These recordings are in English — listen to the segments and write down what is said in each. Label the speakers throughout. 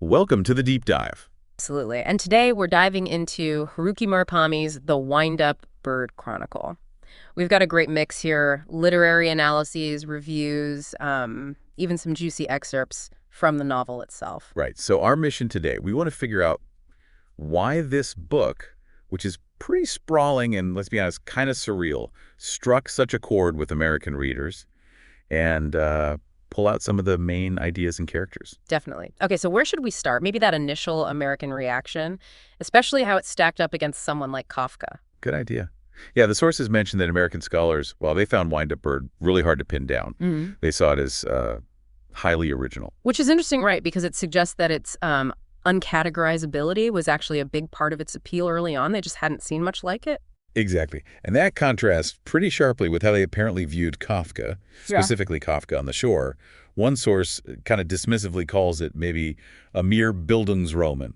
Speaker 1: Welcome to the Deep Dive.
Speaker 2: Absolutely. And today we're diving into Haruki Murakami's The Wind-Up Bird Chronicle. We've got a great mix here, literary analyses, reviews, even some juicy excerpts from the novel itself.
Speaker 1: Right, so our mission today, we want to figure out why this book, which is pretty sprawling and, let's be honest, kind of surreal, struck such a chord with American readers, and pull out some of the main ideas and characters.
Speaker 2: Definitely. Okay, so where should we start? Maybe that initial American reaction, especially how it's stacked up against someone like Kafka.
Speaker 1: Good idea. Yeah, the sources mentioned that American scholars, well, they found Wind-Up Bird really hard to pin down. They saw it as highly original.
Speaker 2: Which is interesting, right, because it suggests that its uncategorizability was actually a big part of its appeal early on. They just hadn't seen much like it.
Speaker 1: Exactly. And that contrasts pretty sharply with how they apparently viewed Kafka, specifically Kafka on the Shore. One source kind of dismissively calls it maybe a mere Bildungsroman.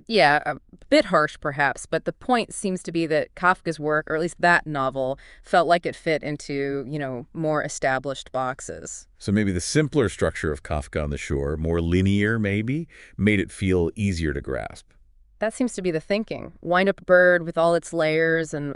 Speaker 2: Yeah, a bit harsh perhaps, but the point seems to be that Kafka's work, or at least that novel, felt like it fit into, more established boxes.
Speaker 1: So maybe the simpler structure of Kafka on the Shore, more linear maybe, made it feel easier to grasp.
Speaker 2: That seems to be the thinking. Wind-Up Bird, with all its layers and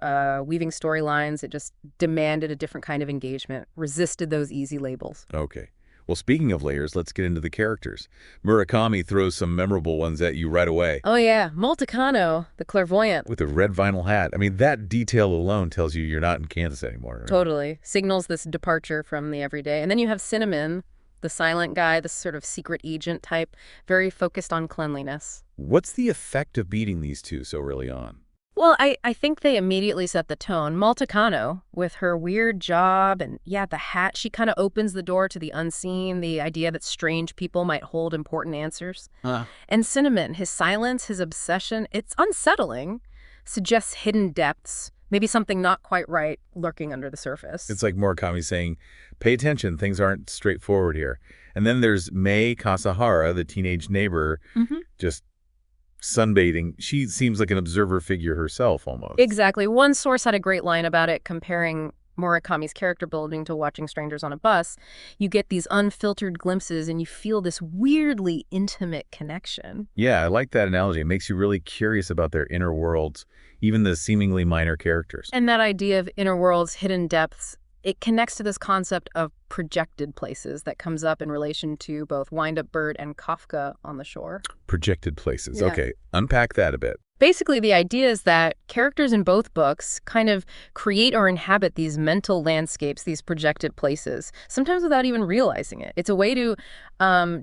Speaker 2: weaving storylines, it just demanded a different kind of engagement, resisted those easy labels.
Speaker 1: Okay. Well, speaking of layers, let's get into the characters. Murakami throws some memorable ones at you right away.
Speaker 2: Oh yeah, Multicano, the clairvoyant.
Speaker 1: With a red vinyl hat. I mean, that detail alone tells you you're not in Kansas anymore. Right?
Speaker 2: Totally. Signals this departure from the everyday. And then you have Cinnamon, the silent guy, this sort of secret agent type, very focused on cleanliness.
Speaker 1: What's the effect of beating these two so early on?
Speaker 2: Well, I think they immediately set the tone. Multicano, with her weird job and, the hat, she kind of opens the door to the unseen, the idea that strange people might hold important answers. And Cinnamon, his silence, his obsession, it's unsettling, suggests hidden depths, maybe something not quite right lurking under the surface.
Speaker 1: It's like Murakami saying, pay attention, things aren't straightforward here. And then there's Mei Kasahara, the teenage neighbor, just sunbathing. She seems like an observer figure herself, almost.
Speaker 2: Exactly. One source had a great line about it, comparing Murakami's character building to watching strangers on a bus. You get these unfiltered glimpses and you feel this weirdly intimate connection.
Speaker 1: Yeah, I like that analogy. It makes you really curious about their inner worlds, even the seemingly minor characters.
Speaker 2: And that idea of inner worlds, hidden depths, it connects to this concept of projected places that comes up in relation to both Wind-Up Bird and Kafka on the Shore.
Speaker 1: Projected places.
Speaker 2: Yeah.
Speaker 1: Okay, unpack that a bit.
Speaker 2: Basically, the idea is that characters in both books kind of create or inhabit these mental landscapes, these projected places, sometimes without even realizing it. It's a way to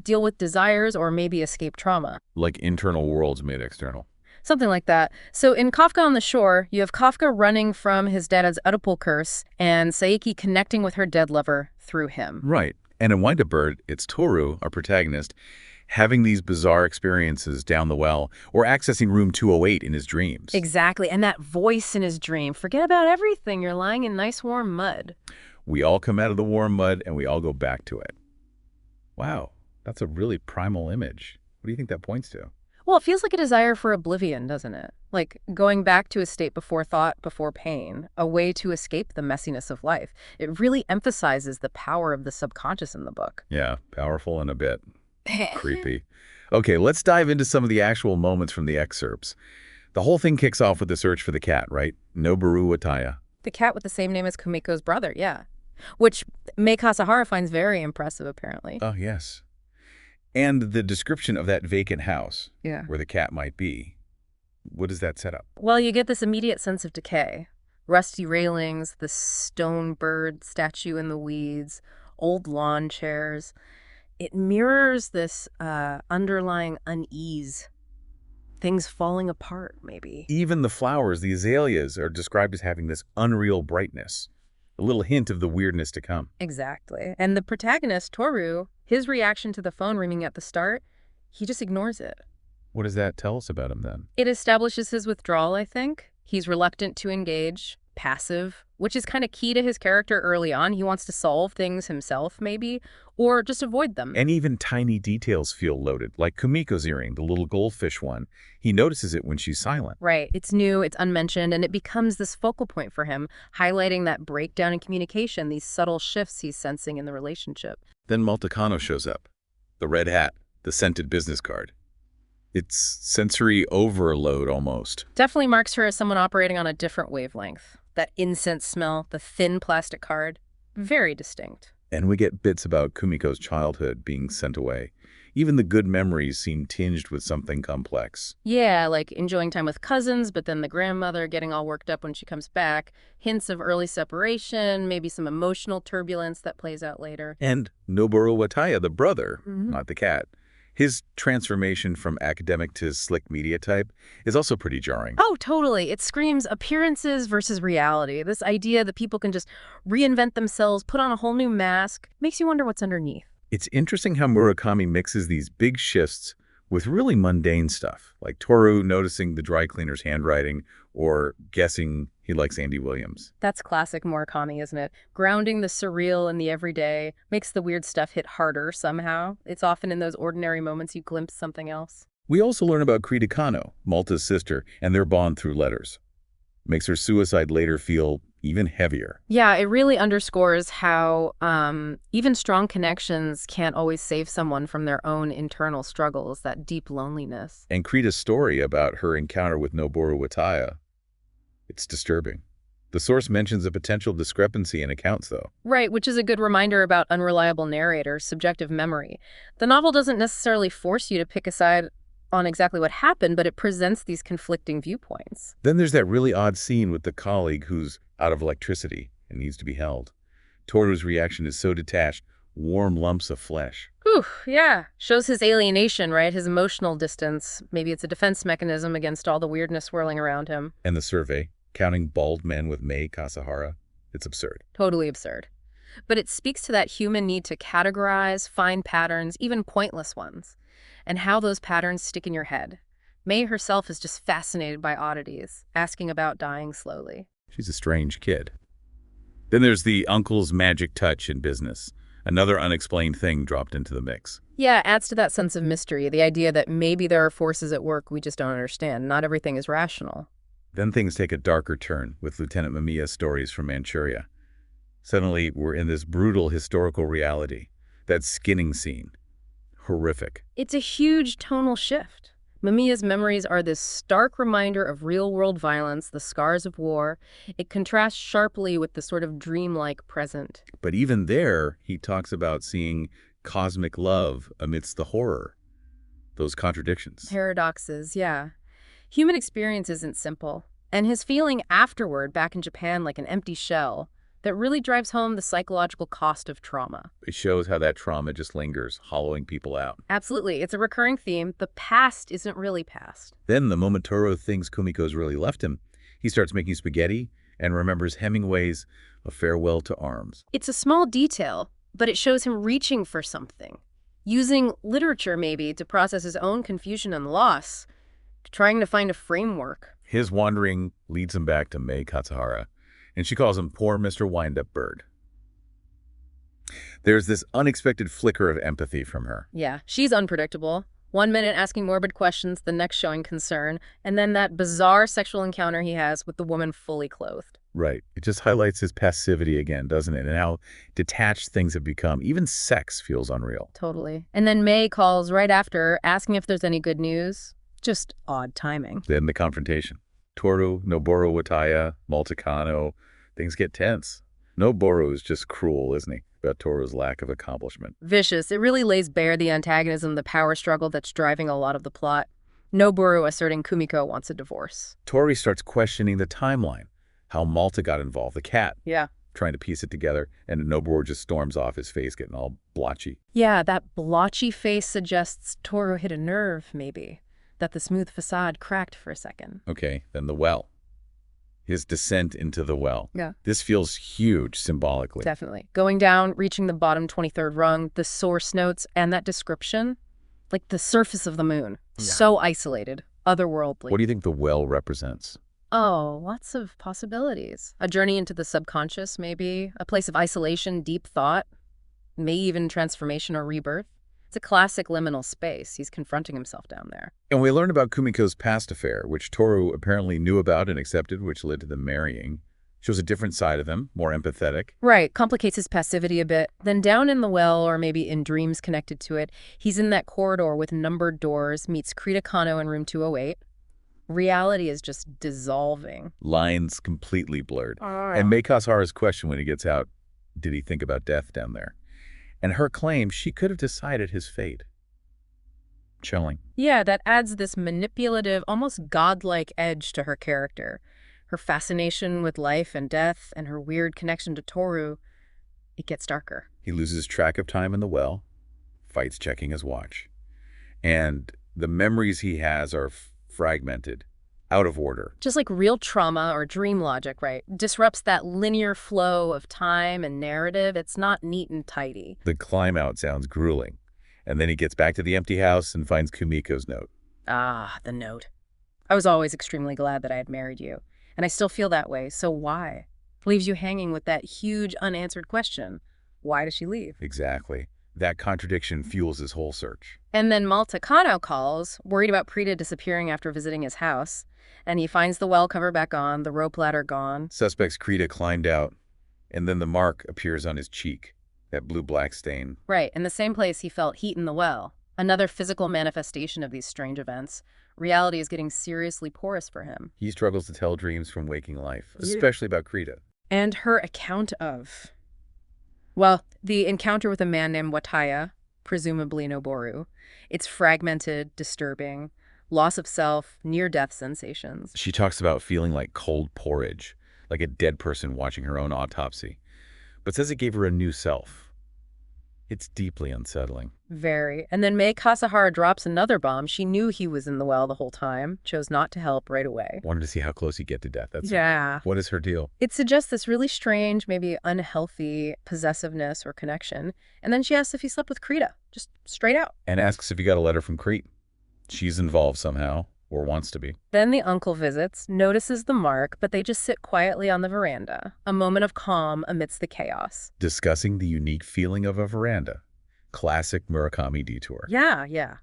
Speaker 2: deal with desires or maybe escape trauma.
Speaker 1: Like internal worlds made external.
Speaker 2: Something like that. So in Kafka on the Shore, you have Kafka running from his dad's Oedipal curse and Saiki connecting with her dead lover through him.
Speaker 1: Right. And in Wind-Up Bird, it's Toru, our protagonist, having these bizarre experiences down the well or accessing room 208 in his dreams.
Speaker 2: Exactly. And that voice in his dream. Forget about everything. You're lying in nice warm mud.
Speaker 1: We all come out of the warm mud and we all go back to it. Wow. That's a really primal image. What do you think that points to?
Speaker 2: Well, it feels like a desire for oblivion, doesn't it? Like going back to a state before thought, before pain, a way to escape the messiness of life. It really emphasizes the power of the subconscious in the book.
Speaker 1: Yeah, powerful and a bit creepy. Okay, let's dive into some of the actual moments from the excerpts. The whole thing kicks off with the search for the cat, right? Noboru Wataya.
Speaker 2: The cat with the same name as Kumiko's brother, yeah. Which Mei Kasahara finds very impressive, apparently.
Speaker 1: Oh, yes. And the description of that vacant house where the cat might be. What does that set up?
Speaker 2: Well, you get this immediate sense of decay. Rusty railings, the stone bird statue in the weeds, old lawn chairs. It mirrors this underlying unease. Things falling apart, maybe.
Speaker 1: Even the flowers, the azaleas, are described as having this unreal brightness. A little hint of the weirdness to come.
Speaker 2: Exactly. And the protagonist, Toru, his reaction to the phone ringing at the start, he just ignores it.
Speaker 1: What does that tell us about him then?
Speaker 2: It establishes his withdrawal, I think. He's reluctant to engage, passive, which is kind of key to his character early on. He wants to solve things himself, maybe, or just avoid them.
Speaker 1: And even tiny details feel loaded, like Kumiko's earring, the little goldfish one. He notices it when she's silent.
Speaker 2: Right. It's new, it's unmentioned, and it becomes this focal point for him, highlighting that breakdown in communication, these subtle shifts he's sensing in the relationship.
Speaker 1: Then Multicano shows up. The red hat, the scented business card. It's sensory overload almost.
Speaker 2: Definitely marks her as someone operating on a different wavelength. That incense smell, the thin plastic card, very distinct.
Speaker 1: And we get bits about Kumiko's childhood being sent away. Even the good memories seem tinged with something complex.
Speaker 2: Yeah, like enjoying time with cousins, but then the grandmother getting all worked up when she comes back. Hints of early separation, maybe some emotional turbulence that plays out later.
Speaker 1: And Noboru Wataya, the brother,
Speaker 2: Mhm.
Speaker 1: not the cat, his transformation from academic to slick media type is also pretty jarring.
Speaker 2: Oh, totally. It screams appearances versus reality. This idea that people can just reinvent themselves, put on a whole new mask, makes you wonder what's underneath.
Speaker 1: It's interesting how Murakami mixes these big shifts with really mundane stuff, like Toru noticing the dry cleaner's handwriting or guessing he likes Andy Williams.
Speaker 2: That's classic Murakami, isn't it? Grounding the surreal in the everyday makes the weird stuff hit harder somehow. It's often in those ordinary moments you glimpse something else.
Speaker 1: We also learn about Krita Kano, Malta's sister, and their bond through letters. Makes her suicide later feel even heavier.
Speaker 2: Yeah, it really underscores how even strong connections can't always save someone from their own internal struggles, that deep loneliness.
Speaker 1: And Krita's story about her encounter with Noboru Wataya, it's disturbing. The source mentions a potential discrepancy in accounts, though.
Speaker 2: Right, which is a good reminder about unreliable narrators, subjective memory. The novel doesn't necessarily force you to pick a side on exactly what happened, but it presents these conflicting viewpoints.
Speaker 1: Then there's that really odd scene with the colleague who's out of electricity and needs to be held. Toru's reaction is so detached, warm lumps of flesh.
Speaker 2: Whew, yeah. Shows his alienation, right? His emotional distance. Maybe it's a defense mechanism against all the weirdness swirling around him.
Speaker 1: And the survey, counting bald men with Mei Kasahara, it's absurd.
Speaker 2: Totally absurd. But it speaks to that human need to categorize, find patterns, even pointless ones, and how those patterns stick in your head. May herself is just fascinated by oddities, asking about dying slowly.
Speaker 1: She's a strange kid. Then there's the uncle's magic touch in business, another unexplained thing dropped into the mix.
Speaker 2: Yeah, it adds to that sense of mystery, the idea that maybe there are forces at work we just don't understand. Not everything is rational.
Speaker 1: Then things take a darker turn with Lieutenant Mamiya's stories from Manchuria. Suddenly, we're in this brutal historical reality. That skinning scene. Horrific.
Speaker 2: It's a huge tonal shift. Mamiya's memories are this stark reminder of real-world violence, the scars of war. It contrasts sharply with the sort of dreamlike present.
Speaker 1: But even there, he talks about seeing cosmic love amidst the horror. Those contradictions.
Speaker 2: Paradoxes, yeah. Human experience isn't simple. And his feeling afterward, back in Japan, like an empty shell, that really drives home the psychological cost of trauma.
Speaker 1: It shows how that trauma just lingers, hollowing people out.
Speaker 2: Absolutely. It's a recurring theme. The past isn't really past.
Speaker 1: Then, the moment Toro thinks Kumiko's really left him, he starts making spaghetti and remembers Hemingway's A Farewell to Arms.
Speaker 2: It's a small detail, but it shows him reaching for something. Using literature, maybe, to process his own confusion and loss. Trying to find a framework.
Speaker 1: His wandering leads him back to Mei Katsuhara, and she calls him poor Mr. Wind-Up Bird. There's this unexpected flicker of empathy from her.
Speaker 2: Yeah, she's unpredictable. 1 minute asking morbid questions, the next showing concern, and then that bizarre sexual encounter he has with the woman fully clothed.
Speaker 1: Right. It just highlights his passivity again, doesn't it? And how detached things have become. Even sex feels unreal.
Speaker 2: Totally. And then May calls right after, asking if there's any good news. Just odd timing.
Speaker 1: Then the confrontation. Toru, Noboru Wataya, Malta Kano. Things get tense. Noboru is just cruel, isn't he? About Toru's lack of accomplishment.
Speaker 2: Vicious. It really lays bare the antagonism, the power struggle that's driving a lot of the plot. Noboru asserting Kumiko wants a divorce.
Speaker 1: Tori starts questioning the timeline. How Malta got involved, the cat.
Speaker 2: Yeah.
Speaker 1: Trying to piece it together, and Noboru just storms off, his face getting all blotchy.
Speaker 2: Yeah, that blotchy face suggests Toru hit a nerve, maybe. That the smooth facade cracked for a second.
Speaker 1: Okay, then the well. His descent into the well.
Speaker 2: Yeah.
Speaker 1: This feels huge symbolically.
Speaker 2: Definitely. Going down, reaching the bottom 23rd rung, the source notes, and that description, like the surface of the moon.
Speaker 1: Yeah.
Speaker 2: So isolated, otherworldly.
Speaker 1: What do you think the well represents?
Speaker 2: Oh, lots of possibilities. A journey into the subconscious, maybe. A place of isolation, deep thought. Maybe even transformation or rebirth. It's a classic liminal space. He's confronting himself down there.
Speaker 1: And we learn about Kumiko's past affair, which Toru apparently knew about and accepted, which led to them marrying. Shows a different side of him, more empathetic.
Speaker 2: Right, complicates his passivity a bit. Then down in the well, or maybe in dreams connected to it, he's in that corridor with numbered doors, meets Krita Kano in room 208. Reality is just dissolving.
Speaker 1: Lines completely blurred.
Speaker 2: Oh.
Speaker 1: And Mei Kasahara's question when he gets out, did he think about death down there? And her claim she could have decided his fate. Chilling.
Speaker 2: Yeah, that adds this manipulative, almost godlike edge to her character. Her fascination with life and death and her weird connection to Toru, it gets darker.
Speaker 1: He loses track of time in the well, fights checking his watch. And the memories he has are fragmented, out of order.
Speaker 2: Just like real trauma or dream logic, right? Disrupts that linear flow of time and narrative. It's not neat and tidy.
Speaker 1: The climb out sounds grueling. And then he gets back to the empty house and finds Kumiko's note.
Speaker 2: Ah, the note. I was always extremely glad that I had married you. And I still feel that way, so why? Leaves you hanging with that huge unanswered question. Why does she leave?
Speaker 1: Exactly. That contradiction fuels his whole search.
Speaker 2: And then Malta Kano calls, worried about Prita disappearing after visiting his house. And he finds the well cover back on, the rope ladder gone.
Speaker 1: Suspects Krita climbed out, and then the mark appears on his cheek, that blue-black stain.
Speaker 2: Right, in the same place he felt heat in the well. Another physical manifestation of these strange events. Reality is getting seriously porous for him.
Speaker 1: He struggles to tell dreams from waking life, especially about Krita.
Speaker 2: And her account of... Well, the encounter with a man named Wataya, presumably Noboru. It's fragmented, disturbing, loss of self, near-death sensations.
Speaker 1: She talks about feeling like cold porridge, like a dead person watching her own autopsy, but says it gave her a new self. It's deeply unsettling.
Speaker 2: Very. And then Mei Kasahara drops another bomb. She knew he was in the well the whole time, chose not to help right away.
Speaker 1: Wanted to see how close he'd get to death.
Speaker 2: Yeah.
Speaker 1: What is her deal?
Speaker 2: It suggests this really strange, maybe unhealthy possessiveness or connection. And then she asks if he slept with Krita, just straight out.
Speaker 1: And asks if he got a letter from Crete. She's involved somehow, or wants to be.
Speaker 2: Then the uncle visits, notices the mark, but they just sit quietly on the veranda, a moment of calm amidst the chaos.
Speaker 1: Discussing the unique feeling of a veranda. Classic Murakami detour.
Speaker 2: Yeah.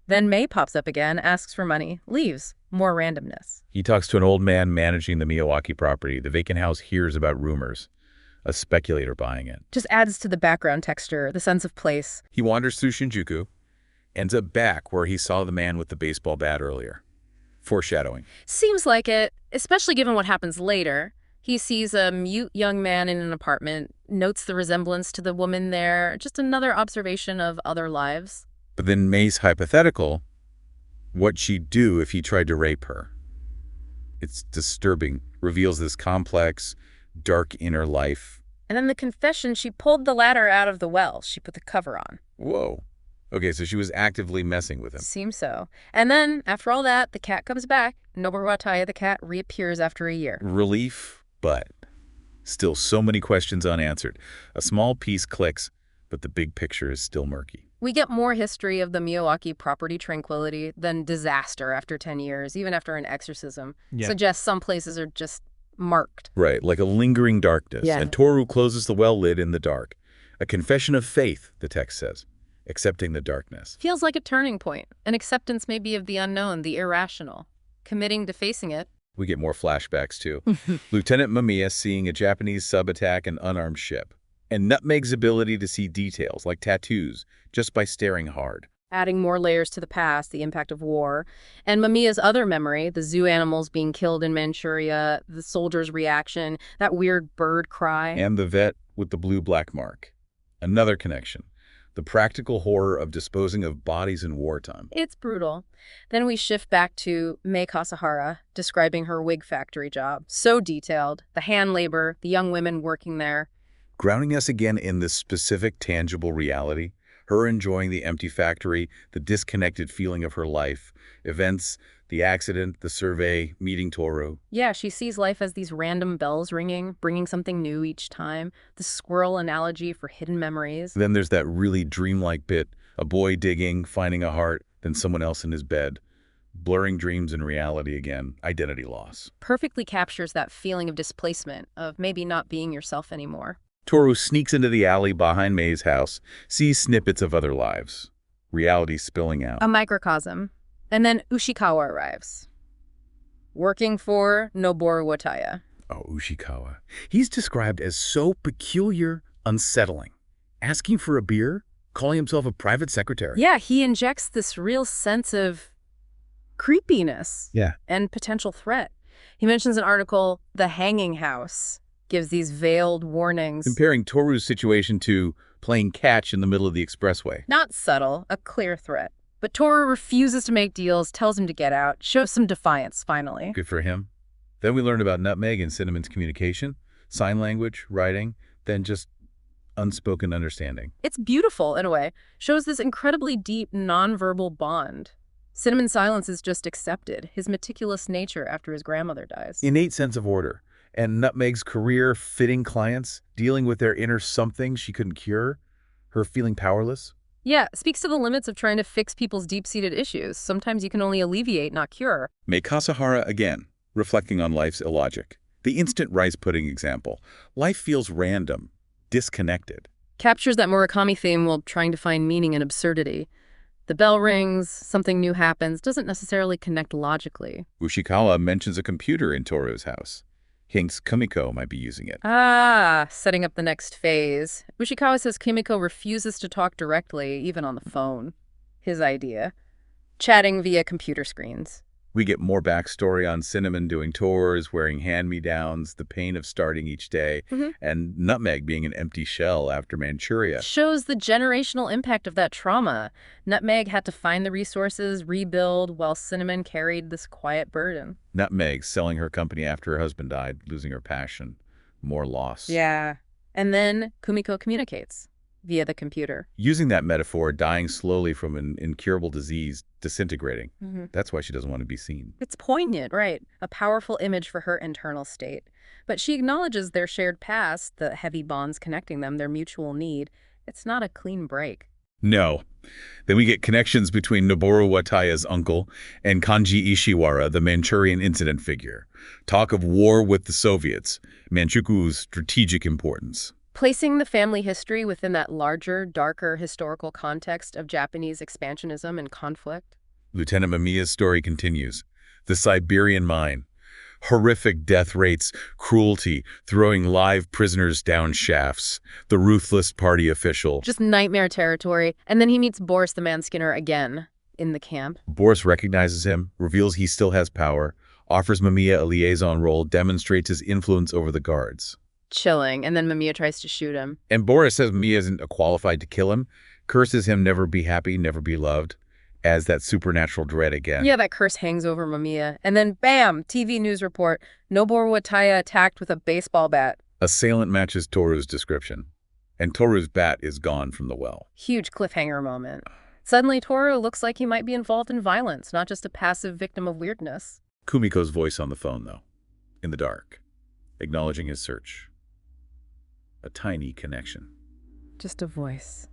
Speaker 2: Then Mei pops up again, asks for money, leaves. More randomness.
Speaker 1: He talks to an old man managing the Miyawaki property. The vacant house hears about rumors. A speculator buying it.
Speaker 2: Just adds to the background texture, the sense of place.
Speaker 1: He wanders through Shinjuku, ends up back where he saw the man with the baseball bat earlier. Foreshadowing.
Speaker 2: Seems like it, especially given what happens later. He sees a mute young man in an apartment, notes the resemblance to the woman there, just another observation of other lives.
Speaker 1: But then May's hypothetical, what'd she do if he tried to rape her? It's disturbing. Reveals this complex, dark inner life.
Speaker 2: And then the confession, she pulled the ladder out of the well. She put the cover on.
Speaker 1: Whoa. Okay, so she was actively messing with him.
Speaker 2: Seems so. And then, after all that, the cat comes back. Noboru Wataya, the cat, reappears after a year.
Speaker 1: Relief, but still so many questions unanswered. A small piece clicks, but the big picture is still murky.
Speaker 2: We get more history of the Miyawaki property tranquility than disaster after 10 years, even after an exorcism.
Speaker 3: Yeah.
Speaker 2: Suggests some places are just marked.
Speaker 1: Right, like a lingering darkness.
Speaker 2: Yeah.
Speaker 1: And Toru closes the well lid in the dark. A confession of faith, the text says. Accepting the darkness.
Speaker 2: Feels like a turning point, an acceptance maybe of the unknown, the irrational, committing to facing it.
Speaker 1: We get more flashbacks, too. Lieutenant Mamiya seeing a Japanese sub-attack an unarmed ship. And Nutmeg's ability to see details, like tattoos, just by staring hard.
Speaker 2: Adding more layers to the past, the impact of war. And Mamiya's other memory, the zoo animals being killed in Manchuria, the soldiers' reaction, that weird bird cry.
Speaker 1: And the vet with the blue-black mark. Another connection. The practical horror of disposing of bodies in wartime.
Speaker 2: It's brutal. Then we shift back to Mei Kasahara, describing her wig factory job. So detailed. The hand labor, the young women working there.
Speaker 1: Grounding us again in this specific, tangible reality. Her enjoying the empty factory, the disconnected feeling of her life, events, the accident, the survey, meeting Toru.
Speaker 2: Yeah, she sees life as these random bells ringing, bringing something new each time. The squirrel analogy for hidden memories.
Speaker 1: Then there's that really dreamlike bit, a boy digging, finding a heart, then someone else in his bed. Blurring dreams and reality again, identity loss.
Speaker 2: Perfectly captures that feeling of displacement, of maybe not being yourself anymore.
Speaker 1: Toru sneaks into the alley behind May's house, sees snippets of other lives. Reality spilling out.
Speaker 2: A microcosm. And then Ushikawa arrives. Working for Noboru Wataya.
Speaker 1: Oh, Ushikawa. He's described as so peculiar, unsettling. Asking for a beer? Calling himself a private secretary?
Speaker 2: Yeah, he injects this real sense of creepiness
Speaker 1: Yeah.
Speaker 2: and potential threat. He mentions an article, The Hanging House, gives these veiled warnings.
Speaker 1: Comparing Toru's situation to playing catch in the middle of the expressway.
Speaker 2: Not subtle, a clear threat. But Toru refuses to make deals, tells him to get out, shows some defiance, finally.
Speaker 1: Good for him. Then we learned about Nutmeg and Cinnamon's communication, sign language, writing, then just unspoken understanding.
Speaker 2: It's beautiful, in a way. Shows this incredibly deep, nonverbal bond. Cinnamon's silence is just accepted, his meticulous nature after his grandmother dies.
Speaker 1: Innate sense of order. And Nutmeg's career fitting clients, dealing with their inner something she couldn't cure, her feeling powerless.
Speaker 2: Yeah, speaks to the limits of trying to fix people's deep-seated issues. Sometimes you can only alleviate, not cure.
Speaker 1: May Kasahara again, reflecting on life's illogic. The instant rice pudding example. Life feels random, disconnected.
Speaker 2: Captures that Murakami theme while trying to find meaning in absurdity. The bell rings, something new happens, doesn't necessarily connect logically.
Speaker 1: Ushikawa mentions a computer in Toru's house. Hints Kumiko might be using it.
Speaker 2: Ah, setting up the next phase. Ushikawa says Kimiko refuses to talk directly, even on the phone. His idea. Chatting via computer screens.
Speaker 1: We get more backstory on Cinnamon doing tours, wearing hand-me-downs, the pain of starting each day, and Nutmeg being an empty shell after Manchuria.
Speaker 2: Shows the generational impact of that trauma. Nutmeg had to find the resources, rebuild, while Cinnamon carried this quiet burden.
Speaker 1: Nutmeg selling her company after her husband died, losing her passion. More loss.
Speaker 2: Yeah. And then Kumiko communicates via the computer.
Speaker 1: Using that metaphor, dying slowly from an incurable disease, disintegrating. That's why she doesn't want to be seen.
Speaker 2: It's poignant, right? A powerful image for her internal state. But she acknowledges their shared past, the heavy bonds connecting them, their mutual need. It's not a clean break.
Speaker 1: No. Then we get connections between Noboru Wataya's uncle and Kanji Ishiwara, the Manchurian incident figure. Talk of war with the Soviets, Manchukuo's strategic importance.
Speaker 2: Placing the family history within that larger, darker historical context of Japanese expansionism and conflict.
Speaker 1: Lieutenant Mamiya's story continues. The Siberian mine. Horrific death rates, cruelty, throwing live prisoners down shafts. The ruthless party official.
Speaker 2: Just nightmare territory. And then he meets Boris the Man-Skinner again in the camp.
Speaker 1: Boris recognizes him, reveals he still has power, offers Mamiya a liaison role, demonstrates his influence over the guards.
Speaker 2: Chilling, and then Mamiya tries to shoot him.
Speaker 1: And Boris says Mamiya isn't qualified to kill him, curses him never be happy, never be loved, as that supernatural dread again.
Speaker 2: Yeah, that curse hangs over Mamiya. And then, bam, TV news report. Noboru Wataya attacked with a baseball bat.
Speaker 1: Assailant matches Toru's description, and Toru's bat is gone from the well.
Speaker 2: Huge cliffhanger moment. Suddenly, Toru looks like he might be involved in violence, not just a passive victim of weirdness.
Speaker 1: Kumiko's voice on the phone, though, in the dark, acknowledging his search. A tiny connection.
Speaker 2: Just a voice.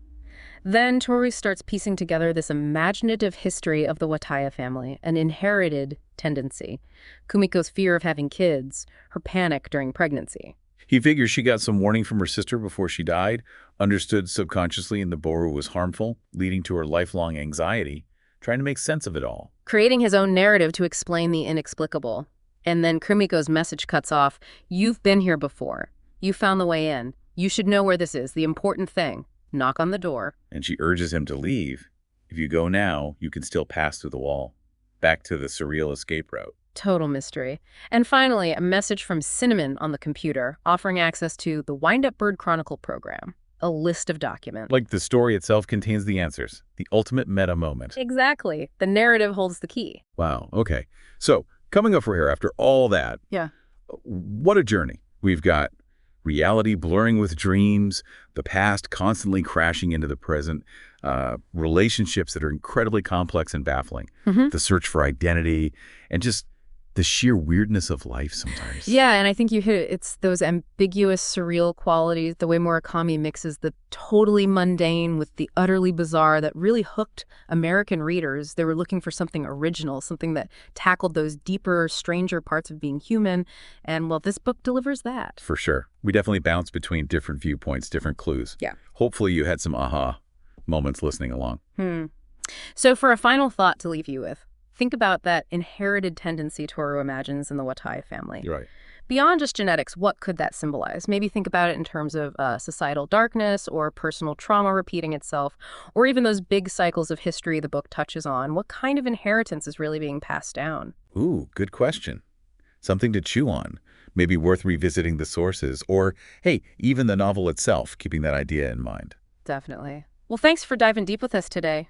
Speaker 2: Then Toru starts piecing together this imaginative history of the Wataya family, an inherited tendency. Kumiko's fear of having kids, her panic during pregnancy.
Speaker 1: He figures she got some warning from her sister before she died, understood subconsciously and the boru was harmful, leading to her lifelong anxiety, trying to make sense of it all.
Speaker 2: Creating his own narrative to explain the inexplicable. And then Kumiko's message cuts off, "You've been here before. You found the way in. You should know where this is, the important thing. Knock on the door."
Speaker 1: And she urges him to leave. If you go now, you can still pass through the wall. Back to the surreal escape route.
Speaker 2: Total mystery. And finally, a message from Cinnamon on the computer, offering access to the Wind-Up Bird Chronicle program. A list of documents.
Speaker 1: Like the story itself contains the answers. The ultimate meta moment.
Speaker 2: Exactly. The narrative holds the key.
Speaker 1: Wow, okay. So, coming up for here after all that.
Speaker 2: Yeah.
Speaker 1: What a journey. We've got reality blurring with dreams, the past constantly crashing into the present, relationships that are incredibly complex and baffling, the search for identity, and just the sheer weirdness of life sometimes.
Speaker 2: Yeah, and I think you hit it. It's those ambiguous, surreal qualities, the way Murakami mixes the totally mundane with the utterly bizarre that really hooked American readers. They were looking for something original, something that tackled those deeper, stranger parts of being human. And, well, this book delivers that.
Speaker 1: For sure. We definitely bounce between different viewpoints, different clues.
Speaker 2: Yeah.
Speaker 1: Hopefully you had some aha moments listening along.
Speaker 2: So for a final thought to leave you with, think about that inherited tendency Toru imagines in the Wataya family.
Speaker 1: You're right.
Speaker 2: Beyond just genetics, what could that symbolize? Maybe think about it in terms of societal darkness or personal trauma repeating itself, or even those big cycles of history the book touches on. What kind of inheritance is really being passed down?
Speaker 1: Ooh, good question. Something to chew on. Maybe worth revisiting the sources, or, hey, even the novel itself, keeping that idea in mind.
Speaker 2: Definitely. Well, thanks for diving deep with us today.